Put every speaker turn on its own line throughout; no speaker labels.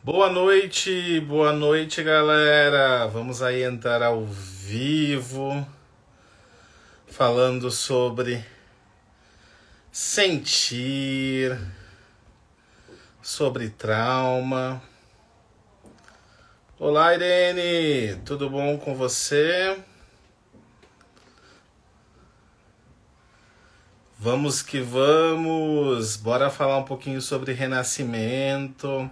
Boa noite, galera. Vamos aí entrar ao vivo, falando sobre sentir, sobre trauma. Olá, Irene, tudo bom com você? Vamos que vamos. Bora falar um pouquinho sobre renascimento.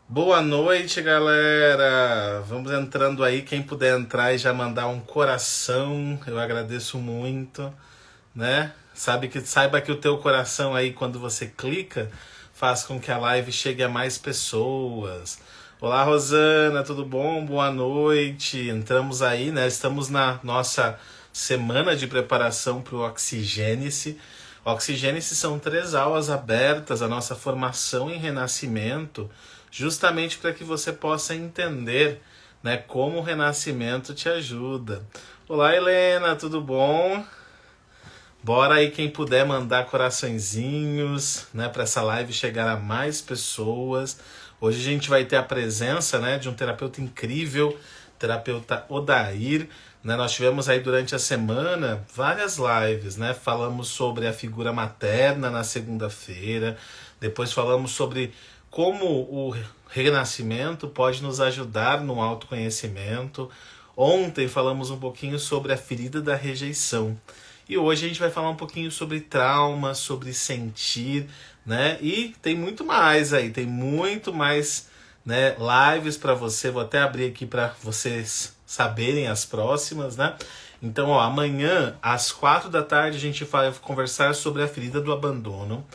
Boa noite, galera. Vamos entrando aí. Quem puder entrar e já mandar um coração, eu agradeço muito, né? Saiba que o teu coração aí, quando você clica, faz com que a live chegue a mais pessoas. Olá, Rosana, tudo bom? Boa noite. Entramos aí, né? Estamos na nossa semana de preparação para o Oxigênese. Oxigênese são 3 aulas abertas, a nossa formação em renascimento, justamente para que você possa entender, né, como o renascimento te ajuda. Olá, Helena, tudo bom? Bora aí quem puder mandar coraçõezinhos, né, para essa live chegar a mais pessoas. Hoje a gente vai ter a presença, né, de um terapeuta incrível, terapeuta Odair, né? Nós tivemos aí durante a semana várias lives, né? Falamos sobre a figura materna na segunda-feira, depois falamos sobre como o renascimento pode nos ajudar no autoconhecimento. Ontem falamos um pouquinho sobre a ferida da rejeição. E hoje a gente vai falar um pouquinho sobre trauma, sobre sentir, né? E tem muito mais aí, tem muito mais, né, lives para você. Vou até abrir aqui para vocês saberem as próximas, né? Então, ó, amanhã às 4 da tarde a gente vai conversar sobre a ferida do abandono.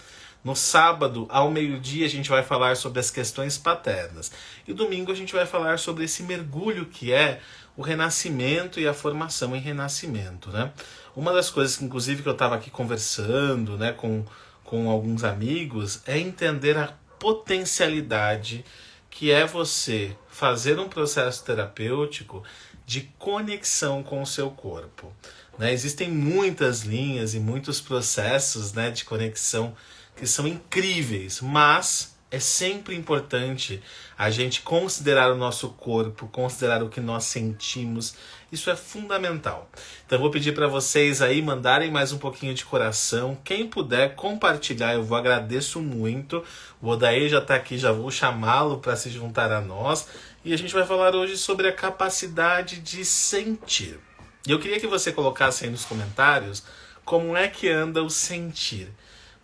No sábado, ao meio-dia, a gente vai falar sobre as questões paternas. E domingo a gente vai falar sobre esse mergulho que é o renascimento e a formação em renascimento, né? Uma das coisas que, inclusive, que eu estava aqui conversando, né, com alguns amigos, é entender a potencialidade que é você fazer um processo terapêutico de conexão com o seu corpo, né? Existem muitas linhas e muitos processos, né, de conexão que são incríveis, mas é sempre importante a gente considerar o nosso corpo, considerar o que nós sentimos. Isso é fundamental. Então eu vou pedir para vocês aí mandarem mais um pouquinho de coração. Quem puder compartilhar, eu vou agradeço muito. O Odair já está aqui, já vou chamá-lo para se juntar a nós. E a gente vai falar hoje sobre a capacidade de sentir. E eu queria que você colocasse aí nos comentários como é que anda o sentir.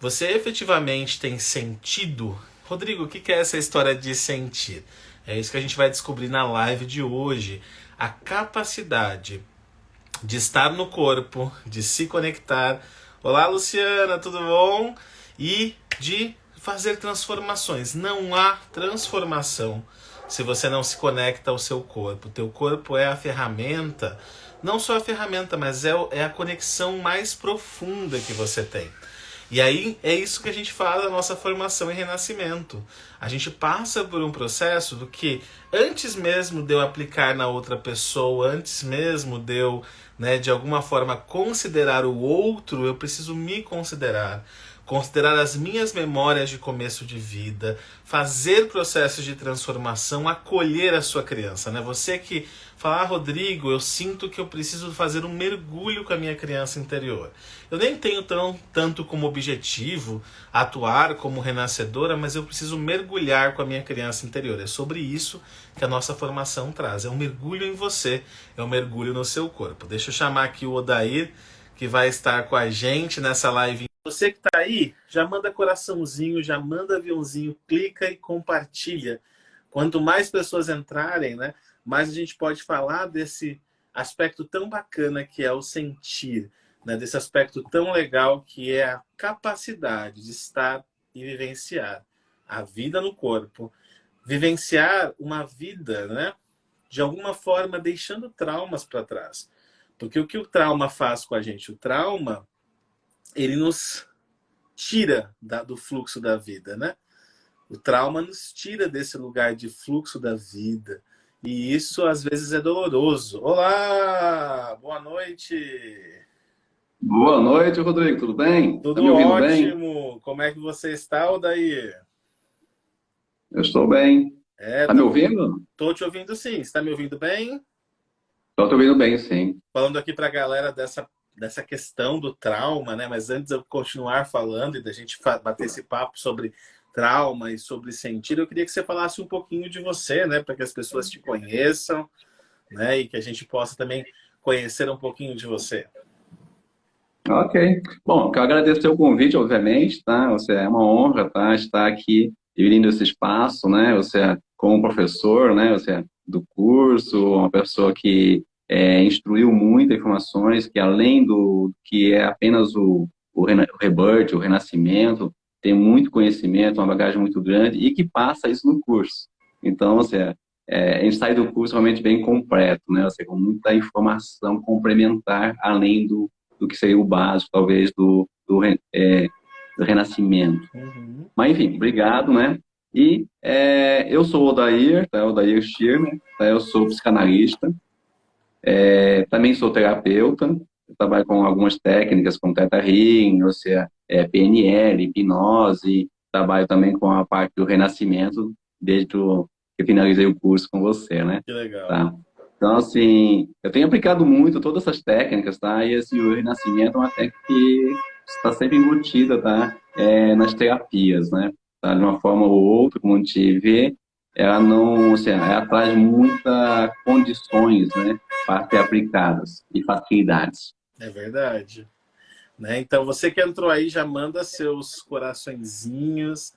Você efetivamente tem sentido? Rodrigo, o que é essa história de sentir? É isso que a gente vai descobrir na live de hoje. A capacidade de estar no corpo, de se conectar. Olá, Luciana, tudo bom? E de fazer transformações. Não há transformação se você não se conecta ao seu corpo. O teu corpo é a ferramenta, não só a ferramenta, mas é a conexão mais profunda que você tem. E aí é isso que a gente faz na nossa formação em renascimento. A gente passa por um processo do que antes mesmo de eu aplicar na outra pessoa, antes mesmo de eu, né, de alguma forma considerar o outro, eu preciso me considerar. Considerar as minhas memórias de começo de vida, fazer processos de transformação, acolher a sua criança, né? Você que fala, Rodrigo, eu sinto que eu preciso fazer um mergulho com a minha criança interior. Eu nem tenho tanto como objetivo atuar como renascedora, mas eu preciso mergulhar com a minha criança interior. É sobre isso que a nossa formação traz. É um mergulho em você, é um mergulho no seu corpo. Deixa eu chamar aqui o Odair, que vai estar com a gente nessa live. Você que está aí, já manda coraçãozinho, já manda aviãozinho, clica e compartilha. Quanto mais pessoas entrarem, né, mais a gente pode falar desse aspecto tão bacana que é o sentir, né, desse aspecto tão legal que é a capacidade de estar e vivenciar a vida no corpo, vivenciar uma vida, né, de alguma forma deixando traumas para trás. Porque o que o trauma faz com a gente? O trauma, ele nos tira do fluxo da vida, né? O trauma nos tira desse lugar de fluxo da vida. E isso às vezes é doloroso. Olá, boa noite.
Boa noite, Rodrigo. Tudo bem? Tá me
Tudo
ouvindo bem?
ótimo. Como é que você está, Odair?
Eu estou bem.
É,
Tá me ouvindo?
tô te ouvindo sim. Você tá me ouvindo bem?
Eu estou ouvindo bem, sim.
Falando aqui pra galera dessa questão do trauma, né? Mas antes de eu continuar falando e da gente bater esse papo sobre trauma e sobre sentir, eu queria que você falasse um pouquinho de você, né? Para que as pessoas te conheçam, né? E que a gente possa também conhecer um pouquinho de você.
Ok. Bom, quero agradecer o convite, obviamente, tá? Você é uma honra, tá? Estar aqui dividindo esse espaço, né? Você é como professor, né? Você é do curso, uma pessoa que instruiu muitas informações, que além do que é apenas o Rebirth, o Renascimento, tem muito conhecimento, uma bagagem muito grande e que passa isso no curso. Então, a gente sai do curso realmente bem completo, né? Você com muita informação complementar, além do que seria o básico, talvez, do renascimento.
Uhum.
Mas, enfim, obrigado, né? E eu sou o Odair, tá? Odair Schirmer, tá? Eu sou psicanalista, também sou terapeuta, eu trabalho com algumas técnicas como Theta Healing, ou seja, PNL, hipnose, trabalho também com a parte do renascimento, desde que eu finalizei o curso com você, né?
Que legal.
Tá? Então, assim, eu tenho aplicado muito todas essas técnicas, tá? E, assim, o renascimento é uma técnica que está sempre embutida, tá? Nas terapias, né? Tá? De uma forma ou outra, como a gente vê, ela não, assim, ela traz muitas condições, né? Para ser aplicadas e facilidades.
É verdade. Né? Então, você que entrou aí, já manda seus coraçõezinhos,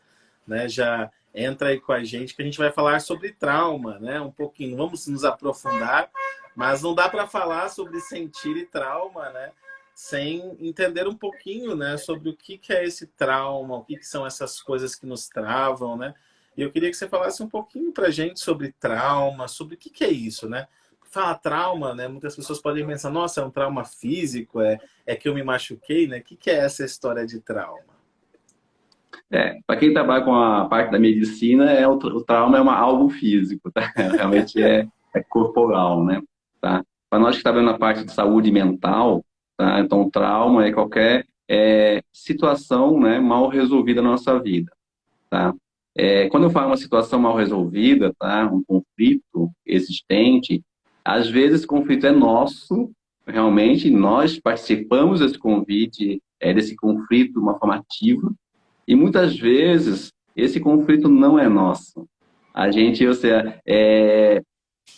né? Já entra aí com a gente, que a gente vai falar sobre trauma, né? Um pouquinho, vamos nos aprofundar, mas não dá para falar sobre sentir e trauma, né? Sem entender um pouquinho, né? Sobre o que é esse trauma, o que são essas coisas que nos travam, né? E eu queria que você falasse um pouquinho para a gente sobre trauma, sobre o que é isso, né? Fala trauma, né? Muitas pessoas podem pensar, nossa, é um trauma físico, é que eu me machuquei, né? O que é essa história de trauma?
Para quem trabalha com a parte da medicina, o trauma é algo físico, tá? Realmente é corporal, né? Tá? Para nós que trabalhamos na parte de saúde mental, tá? Então, o trauma é qualquer situação, né, mal resolvida na nossa vida, tá? Quando eu falo uma situação mal resolvida, tá? Um conflito existente, às vezes esse conflito é nosso, realmente, nós participamos desse convite, desse conflito de uma forma ativa, e muitas vezes esse conflito não é nosso. A gente, ou seja,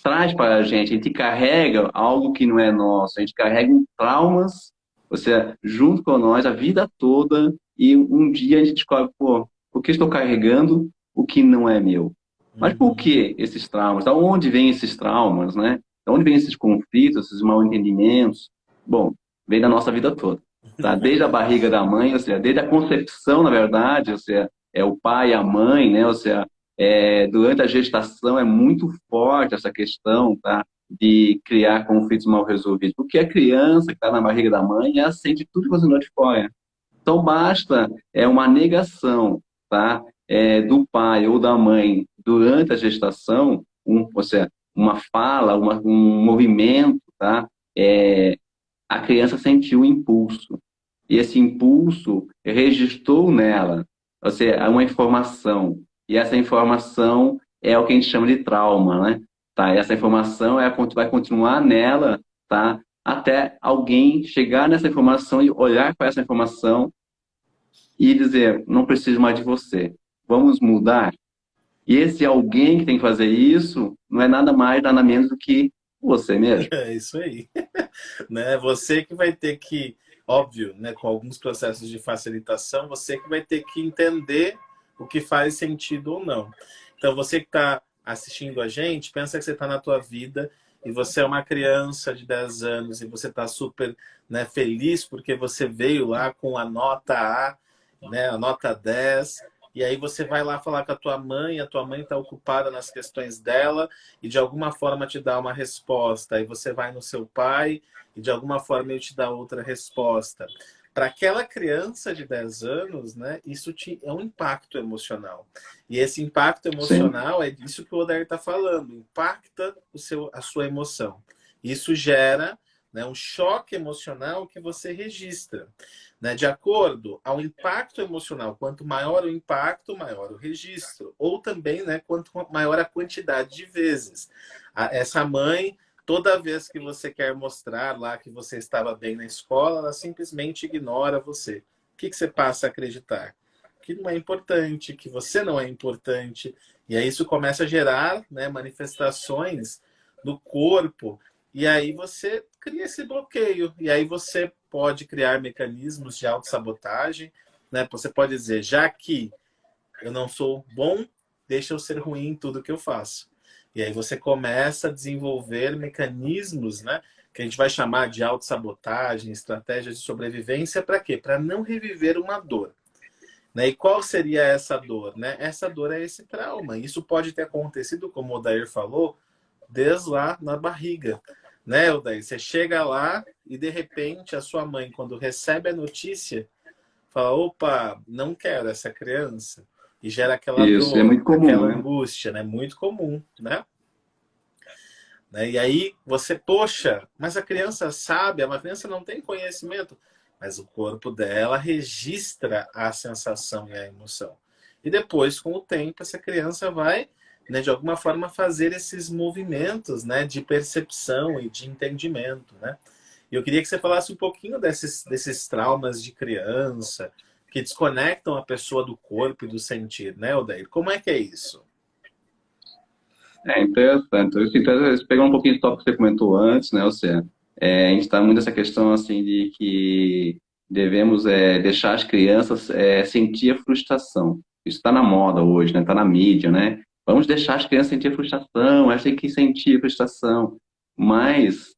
traz para a gente carrega algo que não é nosso, a gente carrega traumas, ou seja, junto com nós a vida toda, e um dia a gente descobre, pô, por que estou carregando o que não é meu? Mas por
Uhum.
que esses traumas? Da onde vêm esses traumas, né? Da onde vêm esses conflitos, esses mal-entendimentos? Bom, vem da nossa vida toda, tá? Desde a barriga da mãe, ou seja, desde a concepção, na verdade, ou seja, é o pai e a mãe, né? Ou seja, durante a gestação é muito forte essa questão, tá? De criar conflitos mal resolvidos. Porque a criança que está na barriga da mãe, ela sente tudo que você não de fora. Então basta uma negação, tá? Do pai ou da mãe durante a gestação, ou seja, uma fala, um movimento, tá? A criança sentiu o impulso. E esse impulso registrou nela, ou seja, uma informação. E essa informação é o que a gente chama de trauma, né? Tá? E essa informação vai continuar nela, tá? Até alguém chegar nessa informação e olhar para essa informação e dizer, não preciso mais de você, vamos mudar. E esse alguém que tem que fazer isso não é nada mais, nada menos do que você mesmo.
É isso aí. Né? Você que vai ter que, óbvio, né, com alguns processos de facilitação, você que vai ter que entender o que faz sentido ou não. Então, você que está assistindo a gente, pensa que você está na tua vida e você é uma criança de 10 anos e você está super, né, feliz porque você veio lá com a nota A, né, a nota 10. E aí você vai lá falar com a tua mãe está ocupada nas questões dela e de alguma forma te dá uma resposta. Aí você vai no seu pai e de alguma forma ele te dá outra resposta. Para aquela criança de 10 anos, né, é um impacto emocional. E esse impacto
Sim,
emocional é disso que o Odair está falando, impacta a sua emoção. Isso gera, né? Um choque emocional que você registra, né? De acordo ao impacto emocional, quanto maior o impacto, maior o registro. Ou também, né, quanto maior a quantidade de vezes. Essa mãe, toda vez que você quer mostrar lá que você estava bem na escola, ela simplesmente ignora você. O que você passa a acreditar? Que não é importante, que você não é importante. E aí isso começa a gerar, né, manifestações no corpo. E aí você cria esse bloqueio. E aí você pode criar mecanismos de autossabotagem, né? Você pode dizer, já que eu não sou bom, deixa eu ser ruim em tudo que eu faço. E aí você começa a desenvolver mecanismos, né? Que a gente vai chamar de autossabotagem, estratégias de sobrevivência, para quê? Para não reviver uma dor. Né? E qual seria essa dor? Né? Essa dor é esse trauma. Isso pode ter acontecido, como o Odair falou, desde lá na barriga. Né, Odair? Você chega lá e, de repente, a sua mãe, quando recebe a notícia, fala, opa, não quero essa criança. E gera aquela
Isso, é
dor,
muito comum,
aquela
né?
angústia, né? Muito comum, né? E aí você, poxa, mas a criança sabe, a criança não tem conhecimento, mas o corpo dela registra a sensação e a emoção. E depois, com o tempo, essa criança vai, né, de alguma forma, fazer esses movimentos, né, de percepção e de entendimento, né? E eu queria que você falasse um pouquinho desses traumas de criança que desconectam a pessoa do corpo e do sentir, né, Odair? Como é que é isso?
É interessante. Então, pegar um pouquinho do tópico que você comentou antes, né, ou seja, a gente está muito nessa questão assim de que devemos deixar as crianças sentir a frustração. Isso está na moda hoje, né? Está na mídia, né? Vamos deixar as crianças sentir a frustração, elas têm que sentir a frustração, mas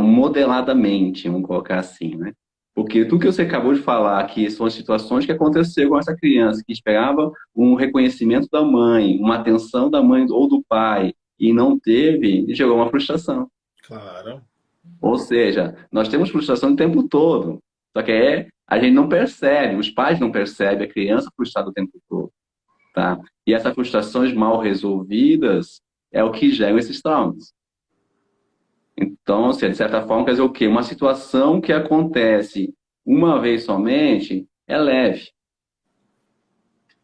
modeladamente, vamos colocar assim, né? Porque tudo que você acabou de falar aqui são as situações que aconteceram com essa criança, que esperava um reconhecimento da mãe, uma atenção da mãe ou do pai, e não teve, e gerou uma frustração.
Claro.
Ou seja, nós temos frustração o tempo todo, só que a gente não percebe, os pais não percebem a criança frustrada o tempo todo, tá? E essas frustrações mal resolvidas é o que gera esses traumas. Então, de certa forma, quer dizer o quê? Uma situação que acontece uma vez somente é leve.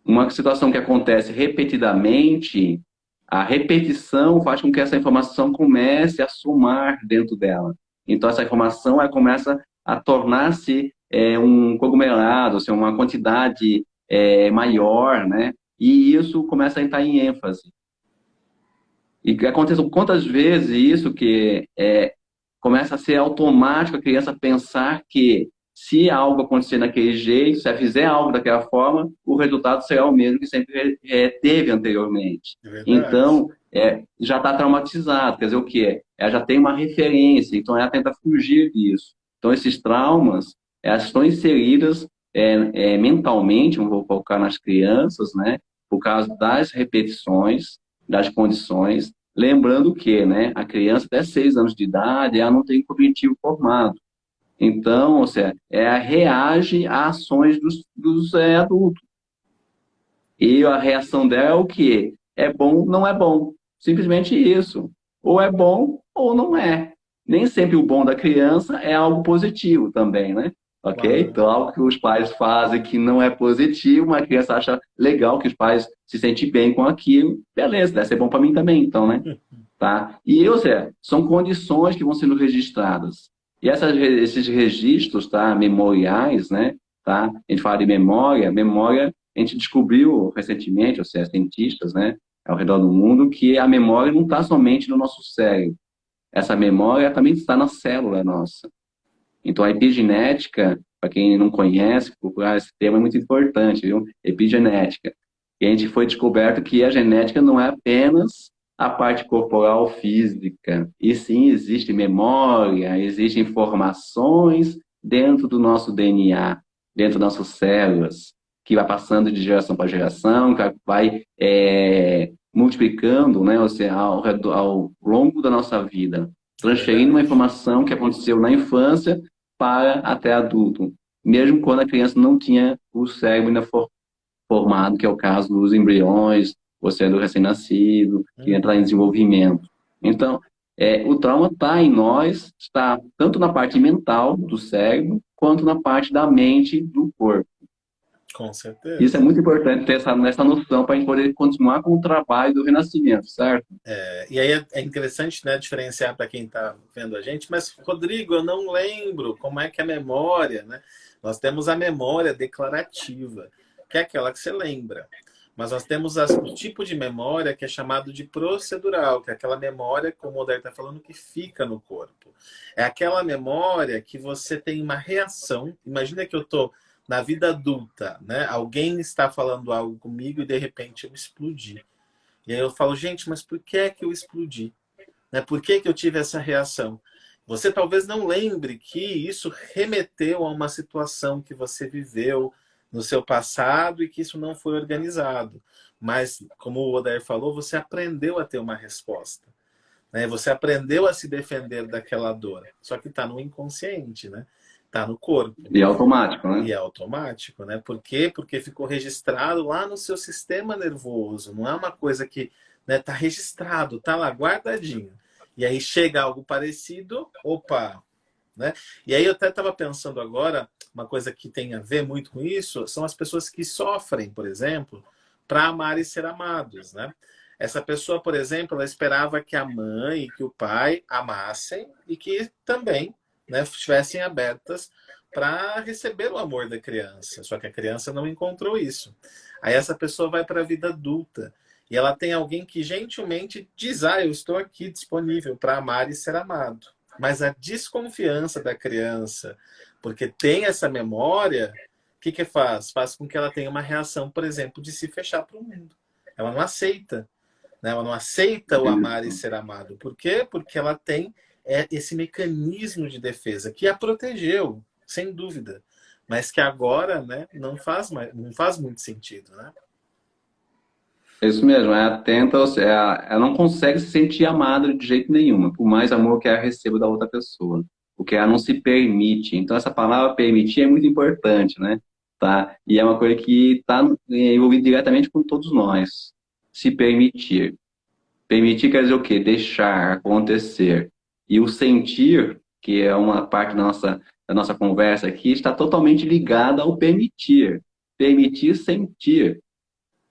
Uma situação que acontece repetidamente, a repetição faz com que essa informação comece a somar dentro dela. Então, essa informação começa a tornar-se um conglomerado, assim, uma quantidade maior, né? E isso começa a entrar em ênfase. E que acontece quantas vezes isso que começa a ser automático a criança pensar que se algo acontecer daquele jeito, se ela fizer algo daquela forma, o resultado será o mesmo que sempre teve anteriormente.
É verdade.
Então, já está traumatizado, quer dizer o quê? Ela já tem uma referência, então ela tenta fugir disso. Então, esses traumas, elas estão inseridas mentalmente, vou colocar nas crianças, né? Por causa das repetições, das condições, lembrando que, né, a criança até 6 anos de idade, ela não tem cognitivo formado. Então, ou seja, reage a ações dos adultos. E a reação dela é o quê? É bom, não é bom. Simplesmente isso. Ou é bom ou não é. Nem sempre o bom da criança é algo positivo também, né? Ok?
Claro.
Então, algo que os pais fazem que não é positivo, uma criança acha legal que os pais se sentem bem com aquilo, beleza, deve ser bom para mim também, então, né? Tá? E, ou seja, são condições que vão sendo registradas. E esses registros, tá, memoriais, né, tá? A gente fala de memória, a gente descobriu recentemente, ou seja, cientistas, né, ao redor do mundo, que a memória não está somente no nosso cérebro. Essa memória também está na célula nossa. Então, a epigenética, para quem não conhece, procurar esse termo é muito importante, viu? Epigenética. E a gente foi descoberto que a genética não é apenas a parte corporal física, e sim existe memória, existem informações dentro do nosso DNA, dentro das nossas células, que vai passando de geração para geração, que vai multiplicando, né, ou seja, ao longo da nossa vida,
É
transferindo uma
verdade.
informação que aconteceu na infância para até adulto, mesmo quando a criança não tinha o cérebro ainda formado, que é o caso dos embriões, ou seja, do recém-nascido, que entra em
Uhum.
desenvolvimento. Então, O trauma está em nós, está tanto na parte mental do cérebro, quanto na parte da mente do corpo.
Com
Isso é
certeza.
muito importante ter essa noção para a gente poder continuar com o trabalho do renascimento, certo?
E aí é interessante, né, diferenciar para quem está vendo a gente, mas, Rodrigo, eu não lembro como é que é a memória, né? Nós temos a memória declarativa, que é aquela que você lembra. Mas nós temos o tipo de memória que é chamado de procedural, que é aquela memória, como o Oder está falando, que fica no corpo. É aquela memória que você tem uma reação. Imagina que eu estou na vida adulta, né? Alguém está falando algo comigo e de repente eu explodi. E aí eu falo, gente, mas por que é que eu explodi? Né? Por que, que eu tive essa reação? Você talvez não lembre que isso remeteu a uma situação que você viveu no seu passado e que isso não foi organizado. Mas, como o Odair falou, você aprendeu a ter uma resposta. Né? Você aprendeu a se defender daquela dor. Só que está no inconsciente, né? Está no corpo.
E é automático, né?
E é automático, né? Por quê? Porque ficou registrado lá no seu sistema nervoso. Não é uma coisa que tá registrado, tá lá guardadinho. E aí chega algo parecido, opa, né? E aí eu até estava pensando agora, uma coisa que tem a ver muito com isso, são as pessoas que sofrem, por exemplo, para amar e ser amados, né? Essa pessoa, por exemplo, ela esperava que a mãe e que o pai amassem e que também, né, estivessem abertas para receber o amor da criança. Só que a criança não encontrou isso. Aí essa pessoa vai para a vida adulta e ela tem alguém que gentilmente diz: "Ah, eu estou aqui disponível para amar e ser amado." Mas a desconfiança da criança, porque tem essa memória, o que que faz? Faz com que ela tenha uma reação, por exemplo, de se fechar para o mundo. Ela não aceita, né? Ela não aceita o amar e
Isso.
ser amado. Por quê? Porque ela tem esse mecanismo de defesa que a protegeu, sem dúvida, mas que agora, né, não faz muito sentido, né?
É isso mesmo, é atenta, ou seja, ela não consegue se sentir amada de jeito nenhum, por mais amor que ela receba da outra pessoa, porque ela não se permite. Então, essa palavra permitir é muito importante, né? Tá? E é uma coisa que está envolvida diretamente com todos nós. Se permitir. Permitir quer dizer o quê? Deixar acontecer. E o sentir, que é uma parte da nossa conversa aqui, está totalmente ligada ao permitir. Permitir sentir.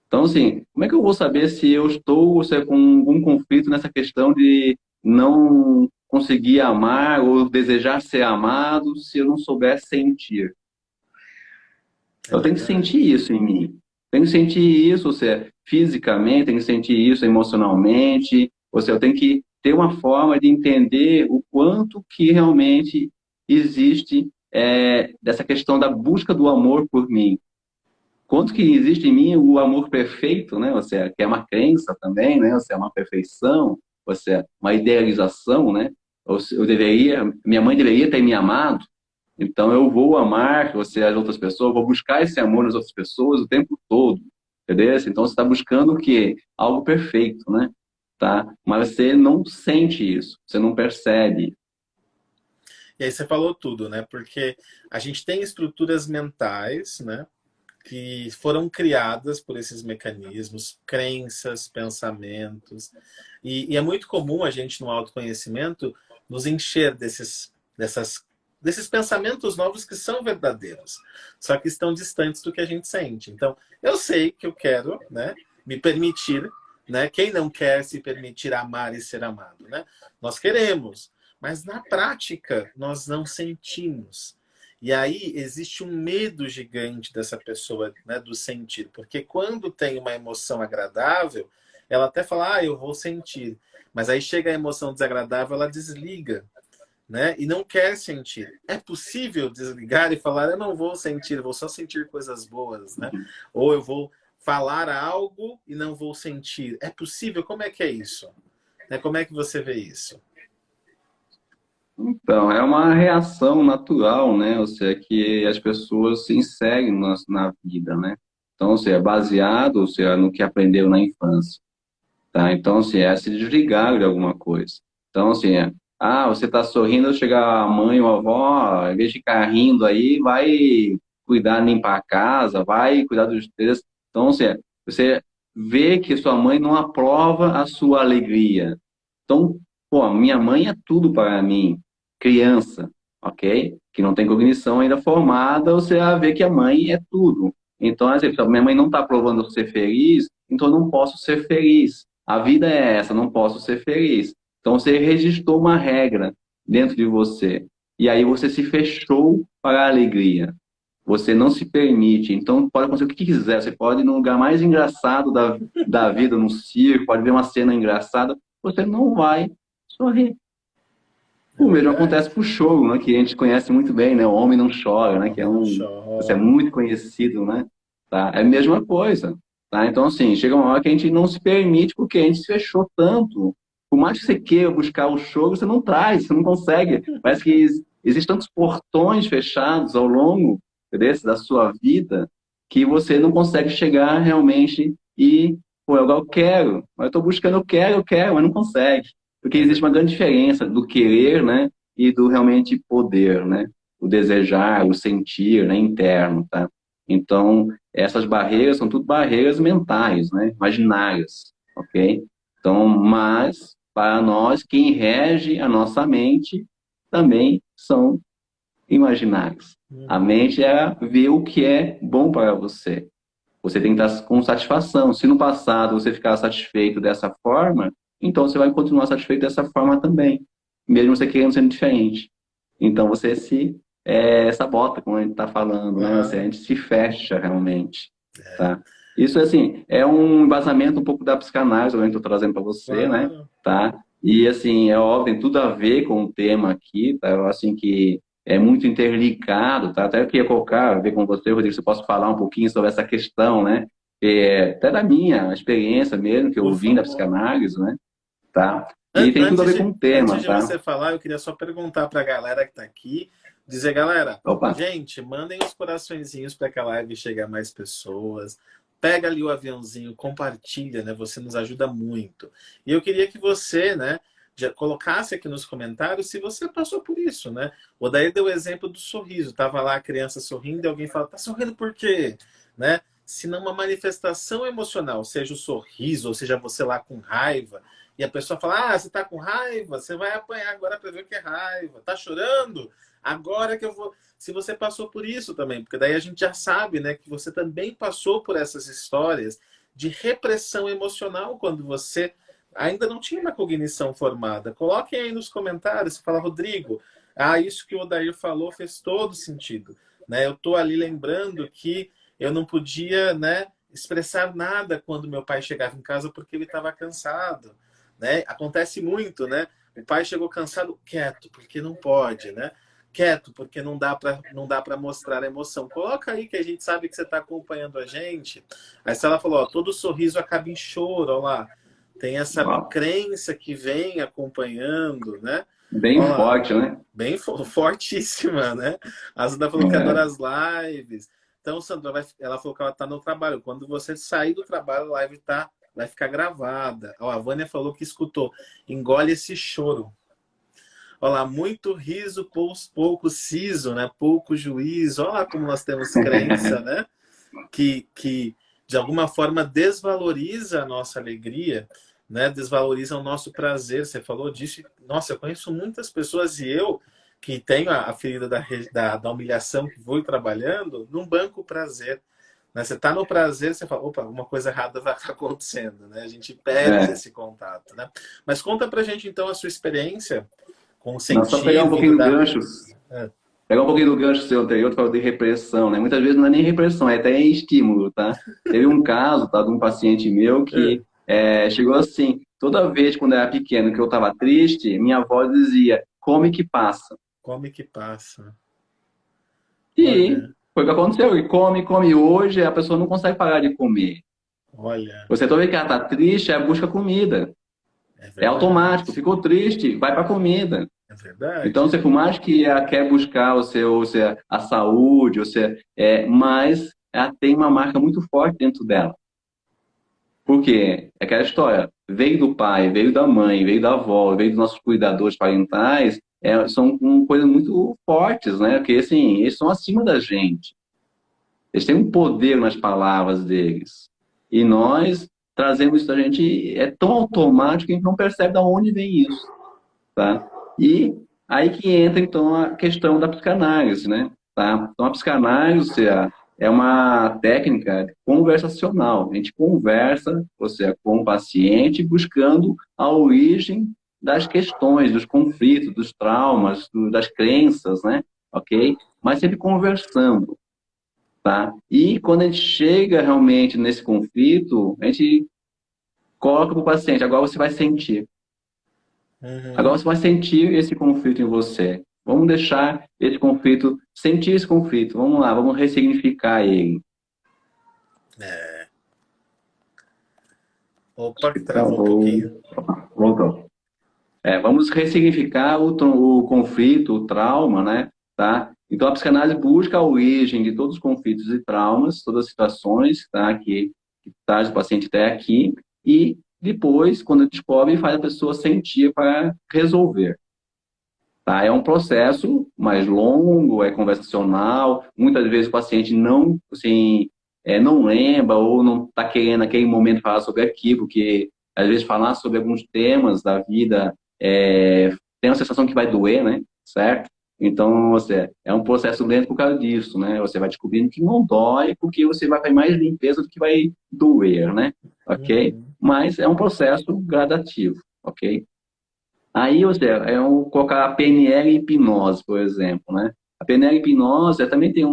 Então, assim, como é que eu vou saber se eu estou se é com algum conflito nessa questão de não conseguir amar ou desejar ser amado se eu não souber sentir?
É
Eu tenho que sentir
verdade.
isso em mim. Tenho que sentir isso, ou seja, fisicamente, tenho que sentir isso emocionalmente, ou seja, eu tenho que ter uma forma de entender o quanto que realmente existe dessa questão da busca do amor por mim. Quanto que existe em mim o amor perfeito, né? Ou seja, que é uma crença também, né? Ou seja, uma perfeição, ou seja, uma idealização, né? Ou seja, minha mãe deveria ter me amado, então eu vou amar você as outras pessoas, vou buscar esse amor nas outras pessoas o tempo todo, entendeu? Então você está buscando o quê? Algo perfeito, né? Tá? Mas você não sente isso, você não percebe.
E aí você falou tudo, né? Porque a gente tem estruturas mentais, né, que foram criadas por esses mecanismos, crenças, pensamentos. E é muito comum a gente, no autoconhecimento, nos encher desses pensamentos novos que são verdadeiros, só que estão distantes do que a gente sente. Então, eu sei que eu quero, né, me permitir, né? Quem não quer se permitir amar e ser amado, né? Nós queremos, mas na prática nós não sentimos. E aí existe um medo gigante dessa pessoa, né, do sentir, porque quando tem uma emoção agradável, ela até fala, eu vou sentir, mas aí chega a emoção desagradável, ela desliga, né, e não quer sentir. É possível desligar e falar, eu não vou sentir, eu vou só sentir coisas boas, né? Ou eu vou falar algo e não vou sentir. É possível? Como é que é isso? Né? Como é que você vê isso?
Então, é uma reação natural, né? Ou seja, que as pessoas se inserem na vida, né? Então, ou seja, baseado, ou seja, no que aprendeu na infância. Tá? Então, assim, é se desligar de alguma coisa. Então, assim, você está sorrindo, chega a mãe ou a avó, em vez de ficar rindo aí, vai cuidar, limpar a casa, vai cuidar dos filhos. Então, assim, você vê que sua mãe não aprova a sua alegria. Então, Pô, minha mãe é tudo para mim, criança, ok? Que não tem cognição ainda formada, você vai ver que a mãe é tudo. Então, às vezes, minha mãe não está provando eu ser feliz, então eu não posso ser feliz. A vida é essa, não posso ser feliz. Então, você registrou uma regra dentro de você. E aí você se fechou para a alegria. Você não se permite. Então, pode acontecer o que quiser. Você pode ir no lugar mais engraçado da vida, num circo, pode ver uma cena engraçada, você não vai sorrir.
É
O mesmo
verdade.
acontece pro choro, né? Que a gente conhece muito bem, né? O homem não chora, né? Que é
Homem não
um, isso é
chora.
muito conhecido, né? Tá? É a mesma coisa, tá? Então, assim, chega uma hora que a gente não se permite porque a gente se fechou tanto. Por mais que você queira buscar o choro, você não traz, você não consegue. Parece que existem tantos portões fechados ao longo da sua vida que você não consegue chegar realmente e, pô, eu quero, mas eu tô buscando, eu quero, mas não consegue. Porque
É
existe uma grande
verdade.
diferença do querer, né, e do realmente poder, né? O desejar, o sentir, né, interno, tá? Então, essas barreiras são tudo barreiras mentais, né, imaginárias, ok? Então, mas, para nós, quem rege a nossa mente também são imaginários. A
Uhum.
mente é ver o que é bom para você. Você tem que estar com satisfação. Se no passado você ficar satisfeito dessa forma, então você vai continuar satisfeito dessa forma também, mesmo você querendo ser diferente. Então você se sabota, como a gente está falando, né? A
Claro.
gente se fecha realmente, tá? Isso, assim, é um embasamento um pouco da psicanálise, que eu estou trazendo para você, né?
Claro.
Tá? E, assim, é óbvio, tem tudo a ver com o tema aqui, tá? Eu, assim, que é muito interligado, tá? Até eu queria colocar, ver com você, Rodrigo, se eu posso falar um pouquinho sobre essa questão, né? Até da minha experiência mesmo, que
Por
eu vim da
favor.
psicanálise, né? Tá? E tem tudo a ver com o
Antes
tema,
de
tá?
você falar, eu queria só perguntar para a galera que está aqui, dizer, galera,
Opa!
gente, mandem os coraçõezinhos para que a live chegue a mais pessoas. Pega ali o aviãozinho, compartilha, né? Você nos ajuda muito. E eu queria que você, né, já colocasse aqui nos comentários se você passou por isso, né? O Odair deu o exemplo do sorriso. Tava lá a criança sorrindo e alguém fala, tá sorrindo por quê? Né? Se não uma manifestação emocional, seja o sorriso, ou seja você lá com raiva, e a pessoa fala: ah, você tá com raiva? Você vai apanhar agora para ver o que é raiva. Tá chorando? Agora que eu vou. Se você passou por isso também, porque daí a gente já sabe, né, que você também passou por essas histórias de repressão emocional quando você ainda não tinha uma cognição formada. Coloquem aí nos comentários, fala, Rodrigo, isso que o Odair falou fez todo sentido. Né? Eu tô ali lembrando que eu não podia, né, expressar nada quando meu pai chegava em casa porque ele estava cansado, né? Acontece muito, né? O pai chegou cansado, quieto, porque não pode, né? Quieto, porque não dá para mostrar a emoção. Coloca aí que a gente sabe que você está acompanhando a gente. Aí se ela falou, ó, todo sorriso acaba em choro, ó lá. Tem essa
Uau.
crença que vem acompanhando, né?
Bem
Ó lá,
forte, né?
bem fortíssima, né? A Sandra falou que adora
É.
as lives. Então, Sandra, ela falou que ela está no trabalho. Quando você sair do trabalho, a live vai ficar gravada. Ó, a Vânia falou que escutou. Engole esse choro. Olha lá, muito riso, pouco siso, né? Pouco juízo. Olha lá como nós temos crença, né? Que de alguma forma desvaloriza a nossa alegria, né? Desvaloriza o nosso prazer. Você falou disso. Nossa, eu conheço muitas pessoas e eu que tenho a ferida da humilhação que vou trabalhando, não banco o prazer. Né? Você está no prazer, você fala, opa, alguma coisa errada vai estar acontecendo, né? A gente perde
É.
esse contato, né? Mas conta pra gente então a sua experiência com
Não, só pegar
sentir
um
vindo
pouquinho do
da.
gancho, pegar um pouquinho do gancho seu anterior, que falou de repressão, né? Muitas vezes não é nem repressão, é até estímulo, tá? Teve um caso, tá, de um paciente meu que chegou assim, toda vez quando era pequeno que eu estava triste, minha avó dizia, come que passa.
Come que passa.
E
Olha,
foi o que aconteceu, e come, come. Hoje a pessoa não consegue parar de comer.
olha,
Você toda vez que ela está triste, ela busca comida.
é
É automático,
verdade.
ficou triste, vai para comida.
É
Então,
verdade.
você, por mais que ela quer buscar a saúde, mas ela tem uma marca muito forte dentro dela. Por quê? É aquela história, veio do pai, veio da mãe, veio da avó, veio dos nossos cuidadores parentais, são coisas muito fortes, né? Porque, assim, eles são acima da gente. Eles têm um poder nas palavras deles. E nós trazemos isso da gente, é tão automático que a gente não percebe de onde vem isso. tá? E aí que entra, então, a questão da psicanálise, né? Tá? Então, a psicanálise é uma técnica conversacional. A gente conversa, com o paciente, buscando a origem das questões, dos conflitos, dos traumas, das crenças, né? Ok? Mas sempre conversando, tá? E quando a gente chega realmente nesse conflito, a gente coloca para o paciente, agora você vai sentir. Agora
Uhum.
você vai sentir esse conflito em você. Vamos deixar esse conflito, sentir esse conflito. Vamos lá, vamos ressignificar ele.
É. Opa, que travou um
Travou.
pouquinho.
Voltou. Vamos ressignificar o conflito, o trauma, né? Tá? Então, a psicanálise busca a origem de todos os conflitos e traumas, todas as situações, tá? Que traz o paciente até aqui, e depois, quando descobre, faz a pessoa sentir para resolver. Tá? É um processo mais longo, é conversacional. Muitas vezes o paciente não, assim, não lembra ou não está querendo naquele momento falar sobre aquilo, porque às vezes falar sobre alguns temas da vida tem uma sensação que vai doer, né? Certo? Então, é um processo lento por causa disso, né? Você vai descobrindo que não dói, porque você vai fazer mais limpeza do que vai doer, né? Ok?
Uhum.
Mas é um processo gradativo, ok? Aí, ou seja, colocar a PNL e hipnose, por exemplo, né? A PNL e hipnose também tem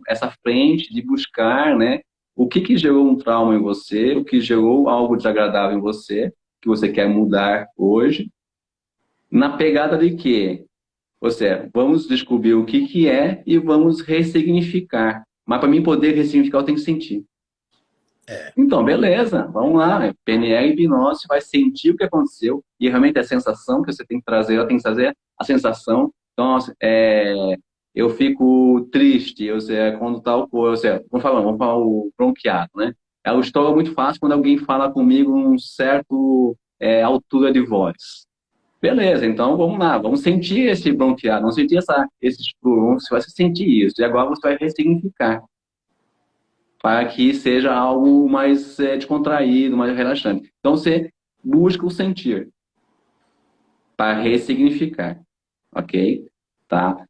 essa frente de buscar, né, o que gerou um trauma em você, o que gerou algo desagradável em você, que você quer mudar hoje, na pegada de quê? Ou seja, vamos descobrir o que é e vamos ressignificar. Mas para mim poder ressignificar, eu tenho que sentir.
É.
Então, beleza, vamos lá, né? PNL e hipnose vai sentir o que aconteceu e realmente a sensação que você tem que trazer, ela tem que trazer a sensação. Então, eu fico triste, quando tal coisa, vamos falar o bronqueado, né? É o estômago muito fácil quando alguém fala comigo um certo altura de voz. Beleza, então vamos lá, vamos sentir esse bronqueado, vamos sentir esses pulmões, você vai sentir isso, e agora você vai ressignificar para que seja algo mais descontraído, mais relaxante. Então você busca o sentir para ressignificar, ok? Tá?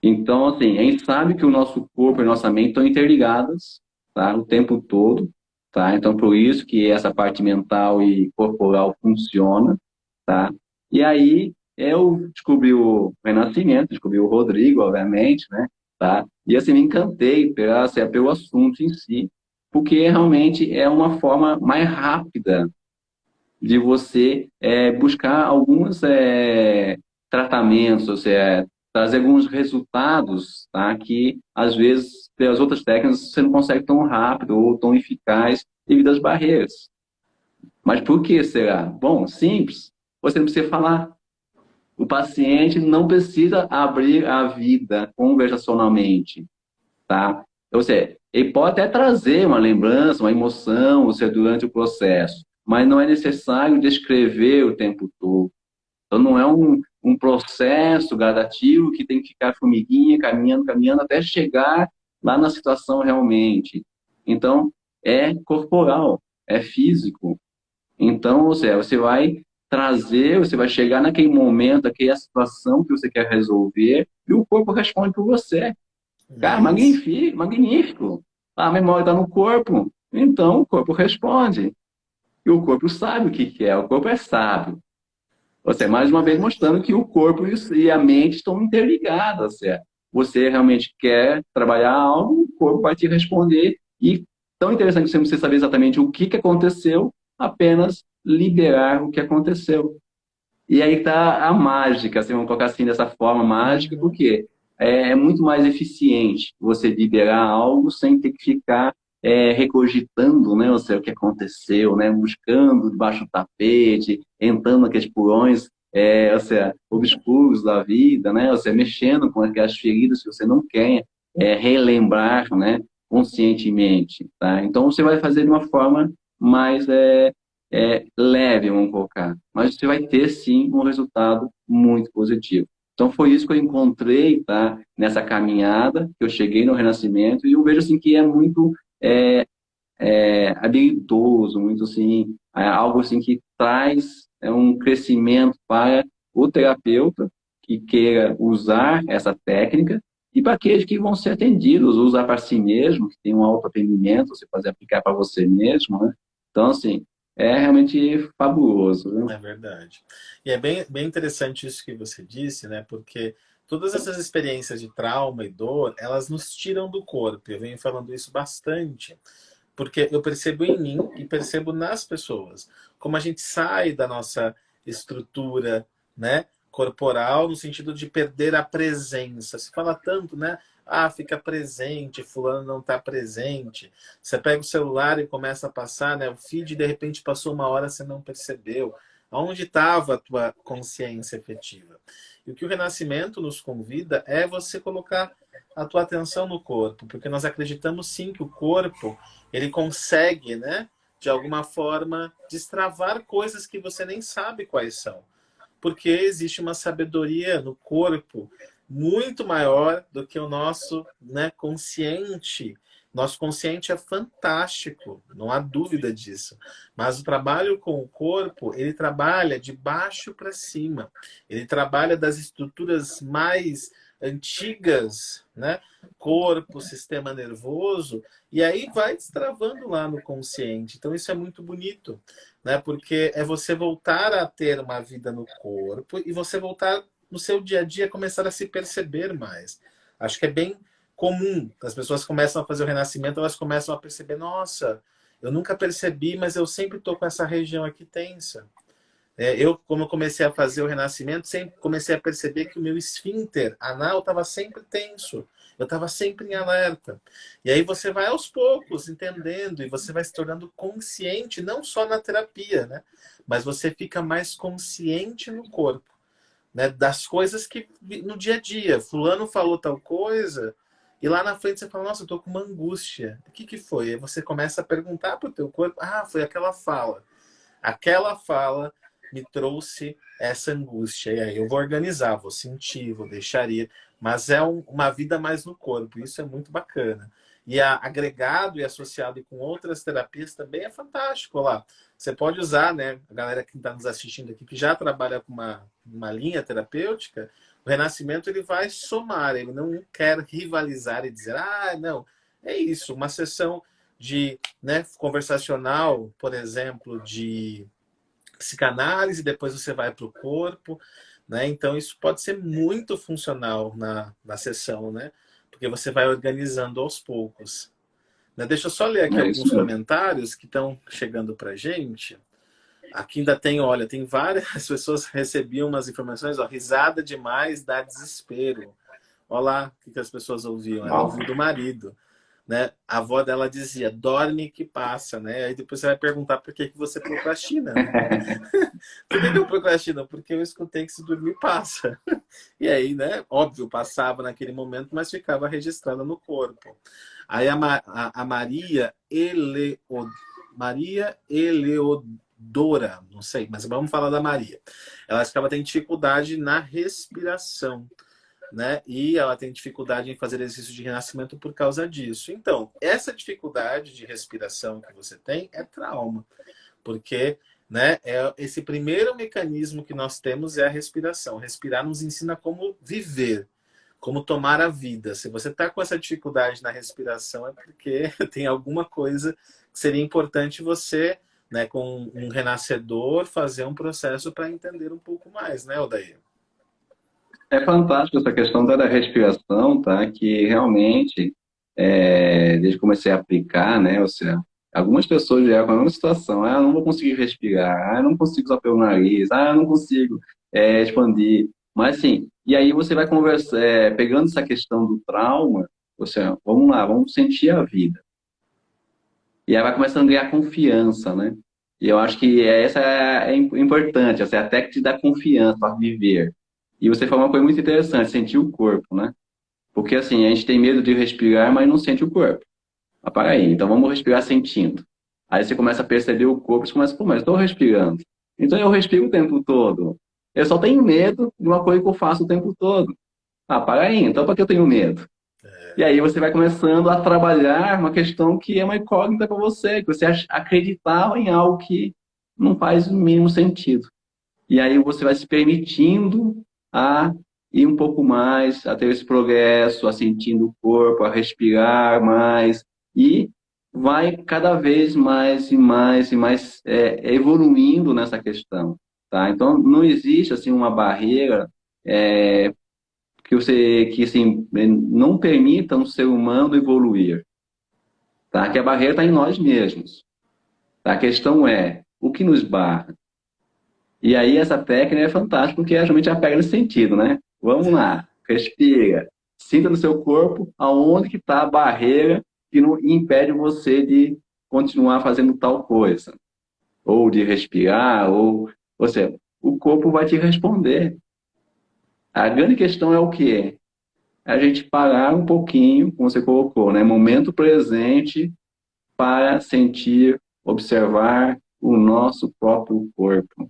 Então, assim, a gente sabe que o nosso corpo e a nossa mente estão interligadas, tá? O tempo todo, tá? Então, por isso que essa parte mental e corporal funciona, tá? E aí, eu descobri o Renascimento, descobri o Rodrigo, obviamente, né? Tá? E assim, me encantei pelo assunto em si, porque realmente é uma forma mais rápida de você buscar alguns tratamentos, ou seja, trazer alguns resultados, tá? Que às vezes pelas outras técnicas você não consegue tão rápido ou tão eficaz devido às barreiras. Mas por que será? Bom, simples. Você não precisa falar. O paciente não precisa abrir a vida conversacionalmente, tá? Ou seja, ele pode até trazer uma lembrança, uma emoção, ou seja, durante o processo, mas não é necessário descrever o tempo todo. Então, não é um processo gradativo que tem que ficar formiguinha, caminhando, caminhando, até chegar lá na situação realmente. Então, é corporal, é físico. Então, ou seja, você vai trazer, você vai chegar naquele momento, aquela situação que você quer resolver, e o corpo responde por você. Cara,
Isso.
magnífico, magnífico. A memória está no corpo, então o corpo responde. E o corpo sabe o que que é, o corpo é sábio. Você, mais uma vez,
Verdade.
mostrando que o corpo e a mente estão interligadas. Certo? Você realmente quer trabalhar algo, o corpo vai te responder. E tão interessante que você não precisa saber exatamente o que aconteceu, apenas liberar o que aconteceu. E aí está a mágica, assim, vamos colocar assim dessa forma mágica,
Uhum.
porque é muito mais eficiente você liberar algo sem ter que ficar regurgitando, né, o que aconteceu, né, buscando debaixo do tapete, entrando naqueles porões, obscuros da vida, né, mexendo com aquelas feridas que você não quer relembrar, né, conscientemente, tá? Então você vai fazer de uma forma mais leve, vamos colocar, mas você vai ter sim um resultado muito positivo. Então foi isso que eu encontrei, tá, nessa caminhada, que eu cheguei no Renascimento, e eu vejo assim que é muito habilidoso, muito assim, algo assim que traz um crescimento para o terapeuta que queira usar essa técnica e para aqueles que vão ser atendidos, usar para si mesmo, que tem um autoatendimento, você pode aplicar para você mesmo, né? Então, assim, é realmente fabuloso, viu?
É verdade. E é bem interessante isso que você disse, né? Porque todas essas experiências de trauma e dor, elas nos tiram do corpo. Eu venho falando isso bastante, porque eu percebo em mim e percebo nas pessoas como a gente sai da nossa estrutura, né, corporal, no sentido de perder a presença. Se fala tanto, né? Ah, fica presente, fulano não está presente. Você pega o celular e começa a passar, né? O feed, de repente passou uma hora, você não percebeu. Onde estava a tua consciência efetiva? E o que o Renascimento nos convida é você colocar a tua atenção no corpo, porque nós acreditamos sim que o corpo ele consegue, né, de alguma forma, destravar coisas que você nem sabe quais são. Porque existe uma sabedoria no corpo muito maior do que o nosso, né, consciente. Nosso consciente é fantástico, não há dúvida disso. Mas o trabalho com o corpo, ele trabalha de baixo para cima. Ele trabalha das estruturas mais antigas, né? Corpo, sistema nervoso, e aí vai destravando lá no consciente. Então isso é muito bonito, né? Porque é você voltar a ter uma vida no corpo e você voltar no seu dia a dia começar a se perceber mais. Acho que é bem comum. As pessoas começam a fazer o renascimento, elas começam a perceber, nossa, eu nunca percebi, mas eu sempre estou com essa região aqui tensa. Eu, como eu comecei a fazer o renascimento, sempre comecei a perceber que o meu esfíncter anal estava sempre tenso. Eu estava sempre em alerta. E aí você vai aos poucos entendendo e você vai se tornando consciente, não só na terapia, né? Mas você fica mais consciente no corpo, né? Das coisas que no dia a dia. Fulano falou tal coisa e lá na frente você fala, nossa, eu tô com uma angústia. O que foi? Aí você começa a perguntar pro teu corpo, ah, foi aquela fala. Aquela fala me trouxe essa angústia. E aí eu vou organizar, vou sentir, vou deixar ir. Mas é uma vida mais no corpo. Isso é muito bacana. E agregado e associado com outras terapias também é fantástico. Olha lá, você pode usar, né? A galera que está nos assistindo aqui, que já trabalha com uma linha terapêutica, o Renascimento ele vai somar, ele não quer rivalizar e dizer, ah, não, é isso, uma sessão de, né, conversacional, por exemplo, de psicanálise, depois você vai para o corpo, né? Então isso pode ser muito funcional na sessão, né? Porque você vai organizando aos poucos. Né? Deixa eu só ler aqui
É isso
alguns
mesmo.
comentários que estão chegando para a gente. Aqui ainda tem, olha, tem várias pessoas que recebiam umas informações, ó, risada demais dá desespero. Olha lá o que as pessoas ouviam. Ela
Uau.
ouviu do marido. Né? A avó dela dizia, dorme que passa, né? Aí depois você vai perguntar por que você procrastina, né? Por que eu procrastino? Porque eu escutei que se dormir passa. E aí, né? Óbvio, passava naquele momento, mas ficava registrada no corpo. Aí a Maria Eleodora, não sei, mas vamos falar da Maria. Ela ficava tendo dificuldade na respiração, né? E ela tem dificuldade em fazer exercício de renascimento por causa disso. Então, essa dificuldade de respiração que você tem é trauma, porque, né, esse primeiro mecanismo que nós temos é a respiração. Respirar nos ensina como viver, como tomar a vida. Se você está com essa dificuldade na respiração, é porque tem alguma coisa que seria importante você, né, com um renascedor, fazer um processo para entender um pouco mais, né, Odair?
É fantástico essa questão da respiração, tá? Que realmente, desde que comecei a aplicar, né? Ou seja, algumas pessoas já com a mesma situação. Ah, eu não vou conseguir respirar. Ah, eu não consigo usar pelo nariz. Ah, eu não consigo expandir. Mas, assim, e aí você vai conversar, pegando essa questão do trauma, ou seja, vamos lá, vamos sentir a vida. E aí vai começando a ganhar confiança, né? E eu acho que essa é importante, essa é até que te dá confiança para viver. E você falou uma coisa muito interessante, sentir o corpo, né? Porque assim, a gente tem medo de respirar, mas não sente o corpo. Mas para aí, então vamos respirar sentindo. Aí você começa a perceber o corpo, você começa, pô, mas estou respirando. Então eu respiro o tempo todo. Eu só tenho medo de uma coisa que eu faço o tempo todo. Ah, para aí, então para que eu tenho medo? E aí você vai começando a trabalhar uma questão que é uma incógnita para você, que você acreditava em algo que não faz o mínimo sentido. E aí você vai se permitindo a ir um pouco mais, a ter esse progresso, a sentindo o corpo, a respirar mais, e vai cada vez mais e mais e mais evoluindo nessa questão, tá? Então, não existe, assim, uma barreira que assim, não permita um ser humano evoluir, tá? Que a barreira está em nós mesmos, tá? A questão é, o que nos barra? E aí essa técnica é fantástica porque realmente já pega nesse sentido, né? Vamos lá, respira, sinta no seu corpo aonde que está a barreira que não impede você de continuar fazendo tal coisa, ou de respirar, ou seja, o corpo vai te responder. A grande questão é o quê? É a gente parar um pouquinho, como você colocou, né? Momento presente para sentir, observar o nosso próprio corpo.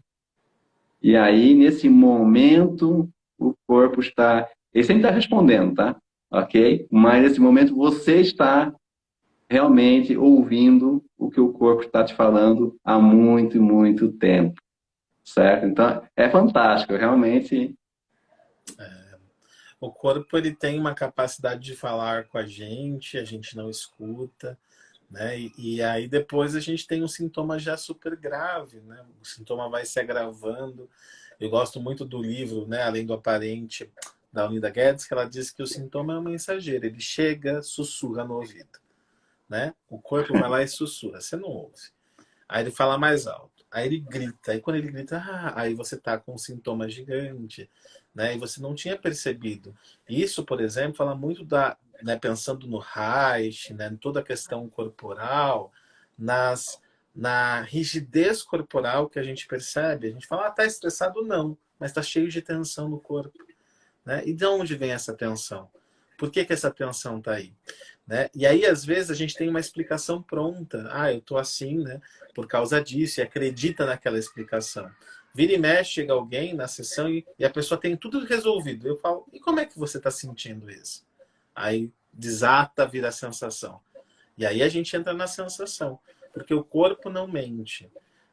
E aí, nesse momento, o corpo está. Ele sempre está respondendo, tá? Ok? Mas nesse momento você está realmente ouvindo o que o corpo está te falando há muito, muito tempo. Certo? Então, é fantástico, realmente.
O corpo ele tem uma capacidade de falar com a gente não escuta, né? E aí depois a gente tem um sintoma já super grave, né? O sintoma vai se agravando. Eu gosto muito do livro, né? Além do aparente, da Linda Guedes, que ela diz que o sintoma é um mensageiro. Ele chega, sussurra no ouvido, né? O corpo vai lá e sussurra, você não ouve. Aí ele fala mais alto. Aí ele grita. Aí quando ele grita, aí você tá com um sintoma gigante, né? E você não tinha percebido. Isso, por exemplo, fala muito da, né, pensando no Reich, né, em toda a questão corporal, nas na rigidez corporal que a gente percebe. A gente fala, tá estressado? Não, mas tá cheio de tensão no corpo, né? E de onde vem essa tensão? Por que que essa tensão tá aí? Né? E aí, às vezes, a gente tem uma explicação pronta. Ah, eu tô assim, né? Por causa disso, e acredita naquela explicação. Vira e mexe, chega alguém na sessão e a pessoa tem tudo resolvido. Eu falo, e como é que você está sentindo isso? Aí desata, vira a sensação. E aí a gente entra na sensação, porque o corpo não mente.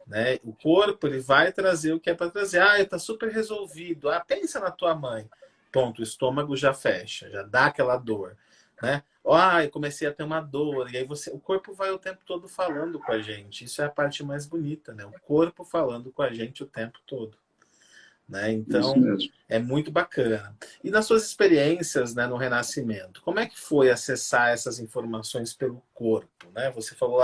Né? O corpo ele vai trazer o que é para trazer. Ah, está super resolvido. Ah, pensa na tua mãe. Ponto, o estômago já fecha, já dá aquela dor. Né? Ah, eu comecei a ter uma dor. E aí o corpo vai o tempo todo falando com a gente. Isso é a parte mais bonita, né? O corpo falando com a gente o tempo todo. Né?
Isso
Então,
mesmo.
é muito bacana. E nas suas experiências, né, no Renascimento, como é que foi acessar essas informações pelo corpo? Né? Você falou,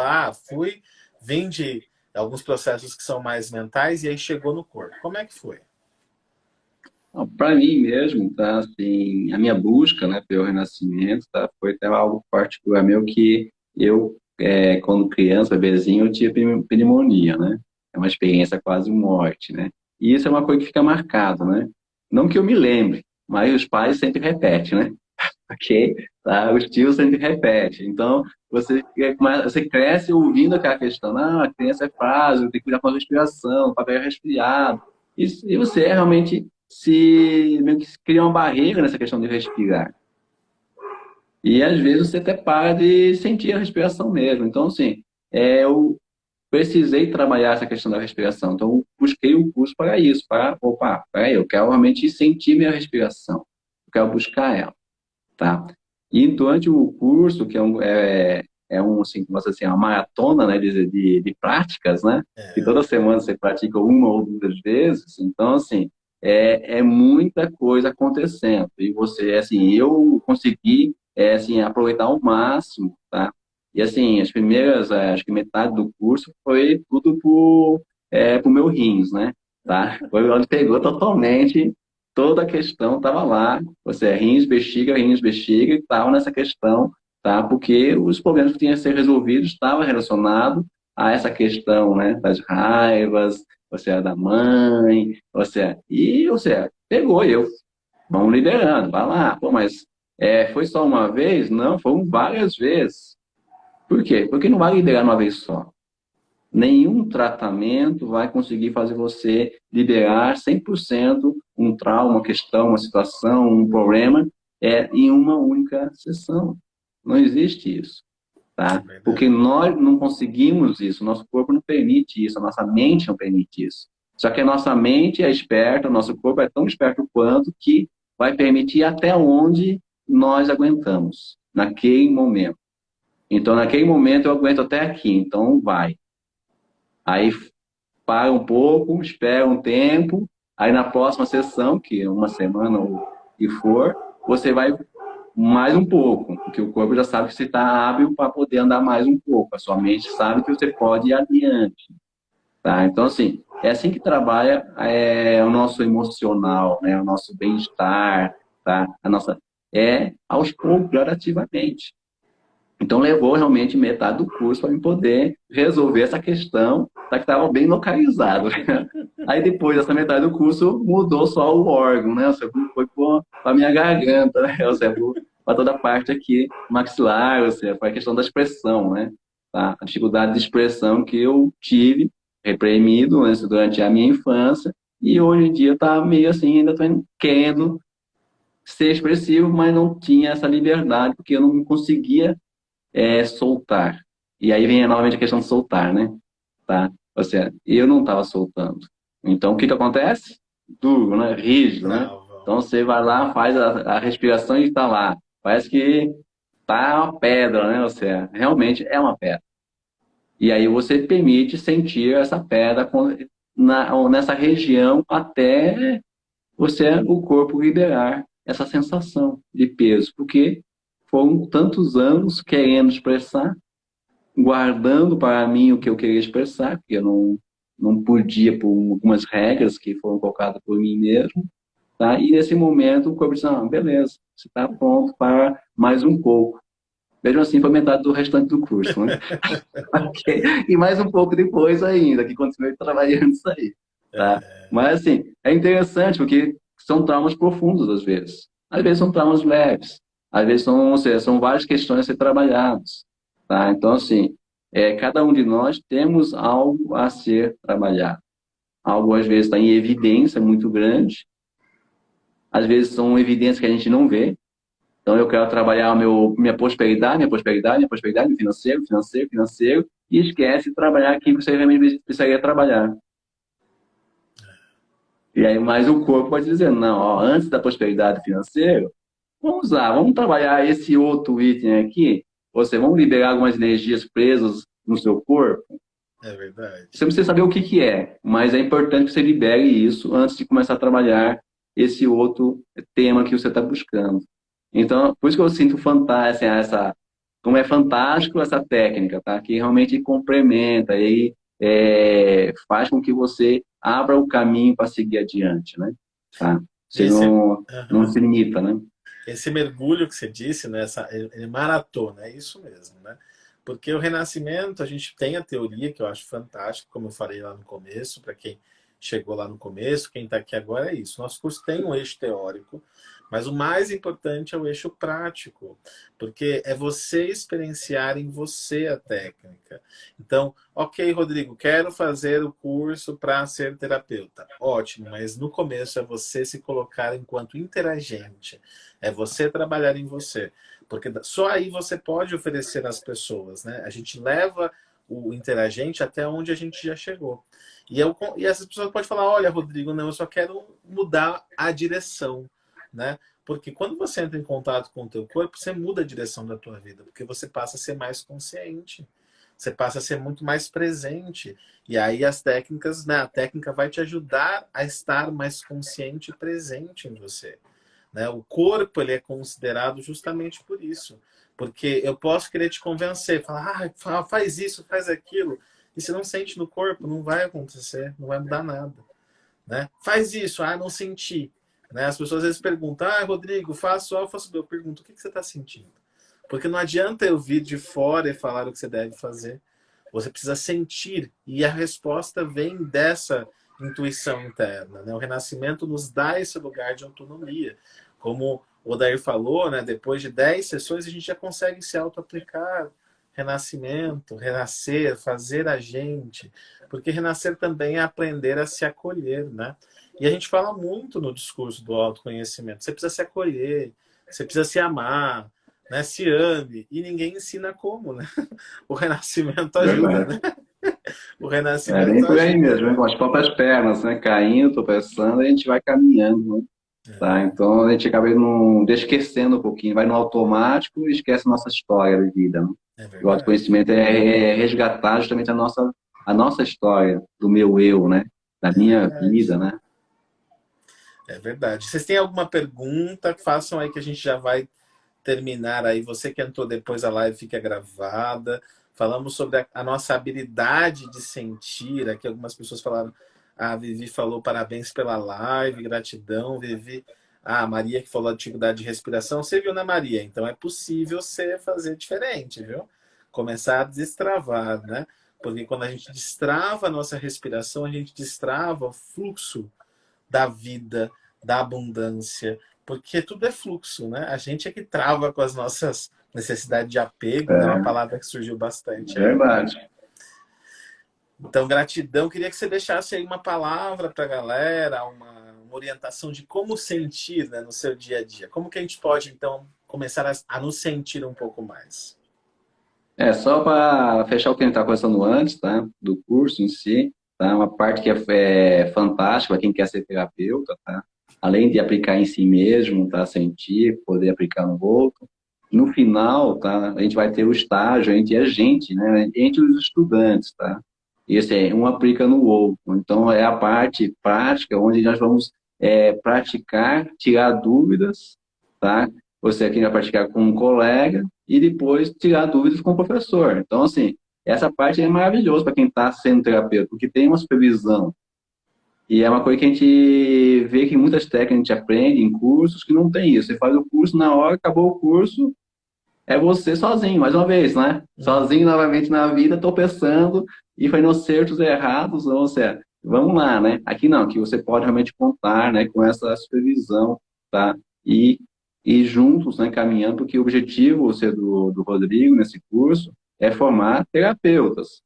vim de alguns processos que são mais mentais e aí chegou no corpo. Como é que foi?
Para mim mesmo, tá? Assim, a minha busca, né, pelo renascimento, tá? Foi até algo particular meu que eu, quando criança, bebezinho, eu tinha pneumonia, né? É uma experiência quase morte, né? E isso é uma coisa que fica marcado, né? Não que eu me lembre, mas os pais sempre repetem, né? Ok? Tá? Os tios sempre repetem. Então, você cresce ouvindo aquela questão, a criança é frágil, tem que cuidar com a respiração, o papel é resfriado. E você realmente meio que cria uma barreira nessa questão de respirar. E às vezes você até para de sentir a respiração mesmo. Então, assim, eu precisei trabalhar essa questão da respiração. Então, eu busquei um curso para isso, opa, peraí, eu quero realmente sentir minha respiração. Eu quero buscar ela, tá? E durante o curso, que assim, como assim, uma maratona, né, de práticas, né? Que
É,
toda semana você pratica uma ou duas vezes. Então, assim, é muita coisa acontecendo. E você, assim, eu consegui, assim, aproveitar ao máximo, tá? E, assim, as primeiras, acho que metade do curso foi tudo pro meu rins, né? Tá? Foi onde pegou totalmente toda a questão estava lá, você rins, bexiga, e estava nessa questão, tá? Porque os problemas que tinham que ser resolvidos estavam relacionados a essa questão, né? Das raivas, você é da mãe, você pegou eu, vamos liderando, vai lá, pô, mas foi só uma vez? Não, foram várias vezes. Por quê? Porque não vai liderar uma vez só. Nenhum tratamento vai conseguir fazer você liberar 100% um trauma, uma questão, uma situação, um problema em uma única sessão. Não existe isso,
é
tá? Porque
verdade.
nós não conseguimos isso, nosso corpo não permite isso, a nossa mente não permite isso. Só que a nossa mente é esperta, o nosso corpo é tão esperto quanto que vai permitir até onde nós aguentamos, naquele momento. Então, naquele momento eu aguento até aqui, então vai. Aí para um pouco, espera um tempo, aí na próxima sessão, que é uma semana ou que for, você vai mais um pouco, porque o corpo já sabe que você está hábil para poder andar mais um pouco, a sua mente sabe que você pode ir adiante. Tá? Então, assim, é assim que trabalha o nosso emocional, né? O nosso bem-estar, tá? A nossa, aos poucos, gradativamente. Então, levou realmente metade do curso para eu poder resolver essa questão, tá? Que estava bem localizado. Aí, depois dessa metade do curso, mudou só o órgão, né? O segundo foi para a minha garganta, né? O segundo para toda a parte aqui maxilar, ou seja, para a questão da expressão, né? Tá? A dificuldade de expressão que eu tive reprimido, né, durante a minha infância, e hoje em dia está meio assim, ainda estou querendo ser expressivo, mas não tinha essa liberdade, porque eu não conseguia soltar. E aí vem novamente a questão de soltar, né? Tá? Ou seja, eu não estava soltando. Então, o que que acontece? Duro, né? Rígido, né?
Travam.
Então, você vai lá, faz a respiração e está lá. Parece que tá uma pedra, né? Ou seja, realmente é uma pedra. E aí você permite sentir essa pedra nessa região até o corpo liberar essa sensação de peso, porque foram tantos anos querendo expressar, guardando para mim o que eu queria expressar, porque eu não podia por algumas regras que foram colocadas por mim mesmo, tá? E nesse momento o corpo disse, ah, beleza, você está pronto para mais um pouco. Mesmo assim, foi metade do restante do curso, né? Ok. E mais um pouco depois ainda, que continuei trabalhando isso aí, tá? Mas, assim, é interessante porque são traumas profundos, às vezes. Às vezes são traumas leves. Às vezes são, ou seja, são várias questões a ser trabalhadas, tá? Então, assim, cada um de nós temos algo a ser trabalhado. Algo, às vezes, está em evidência muito grande. Às vezes são evidências que a gente não vê. Então, eu quero trabalhar minha prosperidade, financeiro, financeiro, financeiro, e esquece de trabalhar aquilo que você realmente precisaria trabalhar. E aí, mais o corpo pode dizer, não, ó, antes da prosperidade financeira, vamos trabalhar esse outro item aqui, vamos liberar algumas energias presas no seu corpo.
É verdade.
Você não precisa saber o que que é, mas é importante que você libere isso antes de começar a trabalhar esse outro tema que você está buscando. Então, por isso que eu sinto fantástico, como é fantástico essa técnica, tá? Que realmente complementa e faz com que você abra o caminho para seguir adiante, né? Tá? Você
Esse,
não se limita, né?
esse mergulho que você disse, né, ele maratona, é isso mesmo, né? Porque o renascimento, a gente tem a teoria, que eu acho fantástica, como eu falei lá no começo, para quem chegou lá no começo, quem está aqui agora é isso. Nosso curso tem um eixo teórico, mas o mais importante é o eixo prático, porque é você experienciar em você a técnica. Então, ok, Rodrigo, quero fazer o curso para ser terapeuta. Ótimo, mas no começo é você se colocar enquanto interagente, é você trabalhar em você, porque só aí você pode oferecer às pessoas, né? A gente leva o interagente até onde a gente já chegou. E essas pessoas podem falar, olha, Rodrigo, não, eu só quero mudar a direção, né? Porque quando você entra em contato com o teu corpo, você muda a direção da tua vida, porque você passa a ser mais consciente, você passa a ser muito mais presente. E aí as técnicas, né? A técnica vai te ajudar a estar mais consciente e presente em você, né? O corpo ele é considerado justamente por isso. Porque eu posso querer te convencer, falar, faz isso, faz aquilo. E se não sente no corpo, não vai acontecer, não vai mudar nada. Né? Faz isso, não senti. Né? As pessoas às vezes perguntam, Rodrigo, faço A, eu faço B. Eu pergunto, o que você está sentindo? Porque não adianta eu vir de fora e falar o que você deve fazer. Você precisa sentir. E a resposta vem dessa intuição interna. Né? O renascimento nos dá esse lugar de autonomia. Como o Odair falou, né? Depois de 10 sessões, a gente já consegue se auto-aplicar. Renascimento, renascer, fazer a gente. Porque renascer também é aprender a se acolher. Né? E a gente fala muito no discurso do autoconhecimento. Você precisa se acolher, você precisa se amar, né? Se ame. E ninguém ensina como, né? O renascimento ajuda,
Verdade.
né? O
É bem
renascimento
por aí
ajuda,
mesmo, né?
né?
Com as próprias pernas, né? Caindo, tropeçando, a gente vai caminhando, né? Tá? Então a gente acaba não esquecendo um pouquinho, vai no automático e esquece a nossa história de vida, né?
É
E o
verdade.
autoconhecimento é resgatar justamente a nossa história, do meu eu, né? Da
É
minha
verdade.
vida, né?
É verdade. Vocês têm alguma pergunta? Façam aí que a gente já vai terminar aí. Você que entrou depois, a live fica gravada. Falamos sobre a nossa habilidade de sentir. Aqui algumas pessoas falaram. A Vivi falou parabéns pela live, gratidão, Vivi. Ah, a Maria que falou atividade de respiração. Você viu, né, Maria? Então é possível você fazer diferente, viu? Começar a destravar, né? Porque quando a gente destrava a nossa respiração, a gente destrava o fluxo da vida, da abundância, porque tudo é fluxo, né? A gente é que trava com as nossas necessidades de apego, né? Uma
É,
palavra que surgiu bastante
é
aí.
verdade.
Então, gratidão. Queria que você deixasse aí uma palavra para a galera, uma orientação de como sentir, né, no seu dia a dia. Como que a gente pode, então, começar a nos sentir um pouco mais?
É, só para fechar o que a gente estava conversando antes, tá? Do curso em si, tá? Uma parte que é fantástica para quem quer ser terapeuta, tá? Além de aplicar em si mesmo, tá? Sentir, poder aplicar no outro. No final, tá? A gente vai ter o estágio entre a gente, né? Entre os estudantes, tá? Esse é um aplica no outro. Então, é a parte prática onde nós vamos praticar, tirar dúvidas, tá? Você aqui vai praticar com um colega e depois tirar dúvidas com o professor. Então, assim, essa parte é maravilhosa para quem está sendo terapeuta, porque tem uma supervisão. E é uma coisa que a gente vê que muitas técnicas a gente aprende em cursos que não tem isso. Você faz o curso na hora, acabou o curso, é você sozinho, mais uma vez, né?
Uhum.
Sozinho novamente na vida, tropeçando e fazendo acertos errados, ou seja, vamos lá, né? Aqui não, aqui você pode realmente contar, né, com essa supervisão, tá? E, e juntos, né, caminhando, porque o objetivo, ou seja, do Rodrigo nesse curso é formar terapeutas.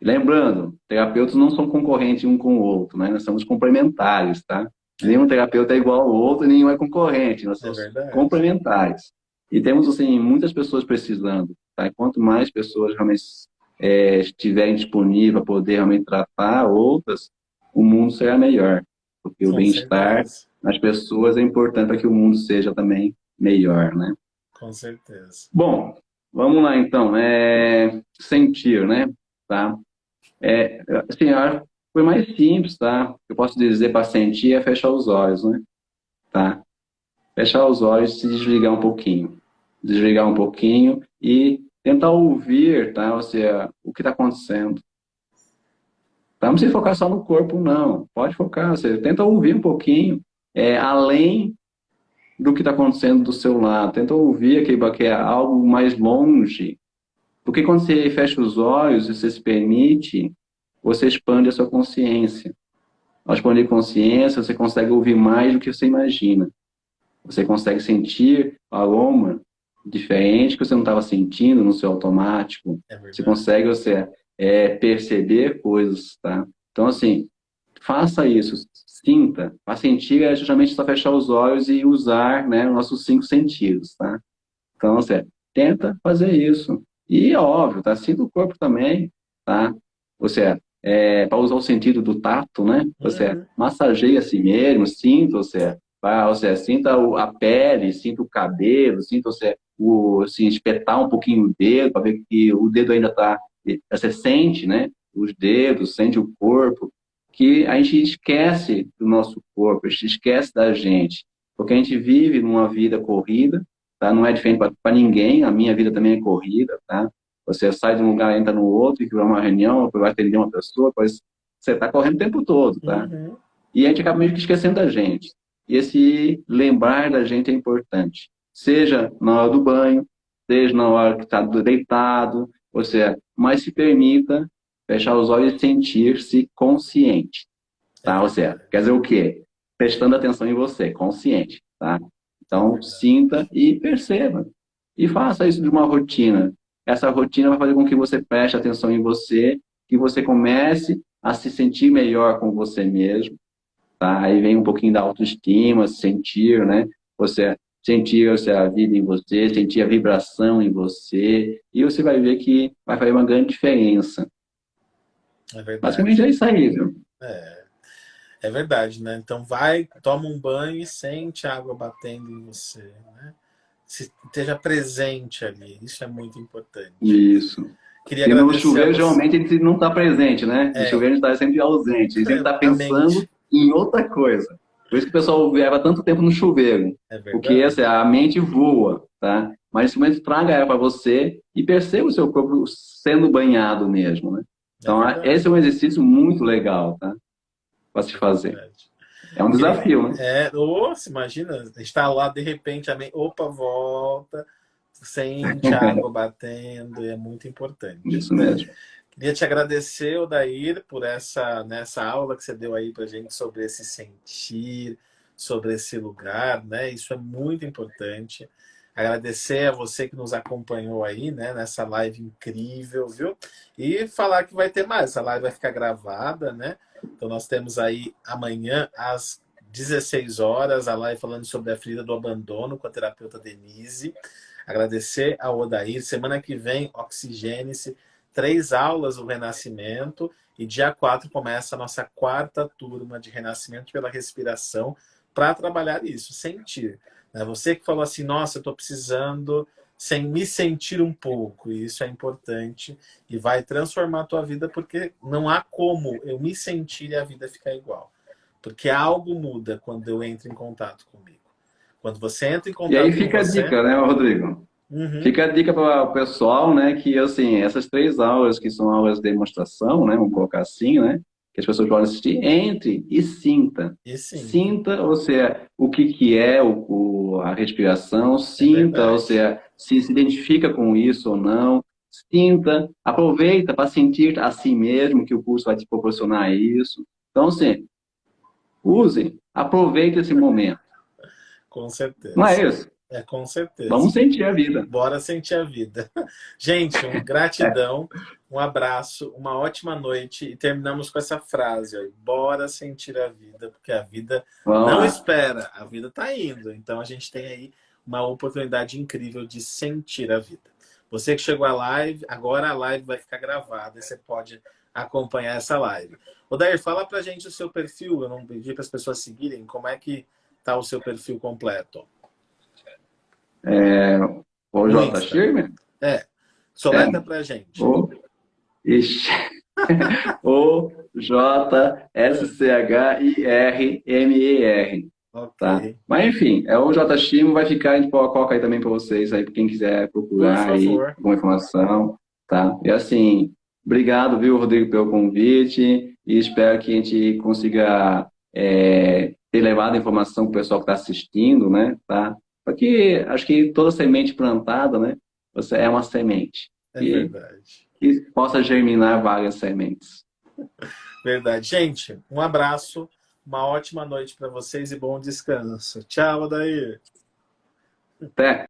E lembrando, terapeutas não são concorrentes um com o outro, né? Nós somos complementares, tá?
É
Nenhum
verdade.
terapeuta é igual ao outro, nenhum é concorrente, nós
É
somos
verdade.
complementares. E temos, assim, muitas pessoas precisando, tá? E quanto mais pessoas realmente estiverem disponíveis para poder realmente tratar outras, o mundo será melhor. Porque o
Com
bem-estar
certeza.
nas pessoas é importante para que o mundo seja também melhor, né?
Com certeza.
Bom, vamos lá então. Sentir, né? Tá? Assim, eu acho que foi mais simples, tá? Eu posso dizer para sentir é fechar os olhos, né? Tá? Fechar os olhos e se desligar um pouquinho. Desligar um pouquinho e tentar ouvir, tá? Ou seja, o que está acontecendo. Tá? Não precisa focar só no corpo, não. Pode focar, você tenta ouvir um pouquinho, além do que está acontecendo do seu lado. Tenta ouvir aquele que é algo mais longe. Porque quando você fecha os olhos e você se permite, você expande a sua consciência. Ao expandir consciência, você consegue ouvir mais do que você imagina. Você consegue sentir aroma diferente que você não estava sentindo no seu automático.
É
Você
verdade.
consegue perceber coisas, tá? Então, assim, faça isso, sinta. Para sentir é justamente só fechar os olhos e usar, né, os nossos cinco sentidos, tá? Então, você tenta fazer isso. E é óbvio, tá? Sinta o corpo também, tá? Você, para usar o sentido do tato, né? Você
Uhum.
massageia a si mesmo, sinta, você sinta a pele, sinta o cabelo, sinta assim, espetar um pouquinho o dedo, para ver que o dedo ainda está. Você sente, né? Os dedos, sente o corpo, que a gente esquece do nosso corpo, a gente esquece da gente, porque a gente vive numa vida corrida, tá? Não é diferente para ninguém, a minha vida também é corrida, tá? Você sai de um lugar, entra no outro, e vai uma reunião, vai atender uma pessoa, pois você está correndo o tempo todo, tá?
Uhum.
E a gente acaba meio que esquecendo da gente. E esse lembrar da gente é importante. Seja na hora do banho, seja na hora que está deitado, ou seja, mas se permita fechar os olhos e sentir-se consciente,
É
tá? Ou seja, quer
verdade.
dizer o quê? Prestando atenção em você, consciente, tá?
É
Então,
verdade.
sinta e perceba. E faça isso de uma rotina. Essa rotina vai fazer com que você preste atenção em você, que você comece a se sentir melhor com você mesmo, tá? Aí vem um pouquinho da autoestima, sentir, né? Você sentir a vida em você, sentir a vibração em você, e você vai ver que vai fazer uma grande diferença.
É
Basicamente
verdade.
é isso aí, viu?
É, é verdade, né? Então vai, toma um banho e sente a água batendo em você, né? Se esteja presente ali, isso é muito importante.
Isso.
Queria
E no
agradecer a
chuveiro,
você.
geralmente, a gente não está presente, né? No
É,
chuveiro, a gente está sempre ausente. A gente sempre está
a
pensando
mente,
em outra coisa. Por isso que o pessoal leva tanto tempo no chuveiro.
é
Porque
verdade.
assim, a mente voa, tá? Mas nesse momento, traga ela para você e perceba o seu corpo sendo banhado mesmo, né?
É
Então, esse é
verdade.
um exercício muito legal, tá? Para se
É
fazer.
verdade.
É um
Queria,
desafio, né?
nossa, imagina, está lá de repente, opa, volta, sente a água batendo, é muito importante.
Isso mesmo.
Queria te agradecer, Odair, por nessa aula que você deu aí para gente sobre esse sentir, sobre esse lugar, né? Isso é muito importante. Agradecer a você que nos acompanhou aí, né, nessa live incrível, viu? E falar que vai ter mais. Essa live vai ficar gravada, né? Então nós temos aí amanhã às 16 horas a live falando sobre a ferida do abandono com a terapeuta Denise. Agradecer ao Odair. Semana que vem, Oxigênese, 3 aulas do Renascimento. E dia 4 começa a nossa quarta turma de Renascimento pela Respiração para trabalhar isso, sentir. Né? Você que falou assim, nossa, eu estou precisando sem me sentir um pouco, e isso é importante e vai transformar a tua vida, porque não há como eu me sentir e a vida ficar igual. Porque algo muda quando eu entro em contato comigo. Quando você entra em
E aí
contato com
fica a
você,
dica, né, Rodrigo?
uhum,
Fica a dica para o pessoal, né, que assim, essas 3 aulas que são aulas de demonstração, né, vamos colocar assim, né, que as pessoas podem assistir, entre e sinta.
e sim,
Sinta, ou seja, o que que é a respiração,
é
sinta, ou
verdade.
seja, se identifica com isso ou não, sinta, aproveita para sentir a si mesmo que o curso vai te proporcionar isso. Então, assim, use, aproveite esse momento.
Com
Não
certeza.
é isso?
Com certeza.
Vamos sentir a vida.
Bora sentir a vida. Gente, gratidão, um abraço, uma ótima noite e terminamos com essa frase, ó, bora sentir a vida, porque a vida
Vamos
não
lá.
espera, a vida está indo. Então a gente tem aí uma oportunidade incrível de sentir a vida. Você que chegou à live, agora a live vai ficar gravada e você pode acompanhar essa live. Odair, fala pra gente o seu perfil, eu não pedi para as pessoas seguirem, como é que tá o seu perfil completo
O
no
J.
Insta?
Schirmer?
É,
É.
soleta pra gente.
O, ixi, o J-S-C-H-I-R-M-E-R,
Ok.
tá? Mas enfim, o J. Schirmer vai ficar, a gente coloca aí também para vocês, aí, para quem quiser
Por
procurar aí
favor.
alguma informação, tá? E assim, obrigado, viu, Rodrigo, pelo convite e espero que a gente consiga ter levado a informação para o pessoal que está assistindo, né? Tá? Porque acho que toda semente plantada, né? Você é uma semente.
É
E
verdade.
que possa germinar várias sementes.
Verdade. Gente, um abraço, uma ótima noite para vocês e bom descanso. Tchau, Adair.
Até!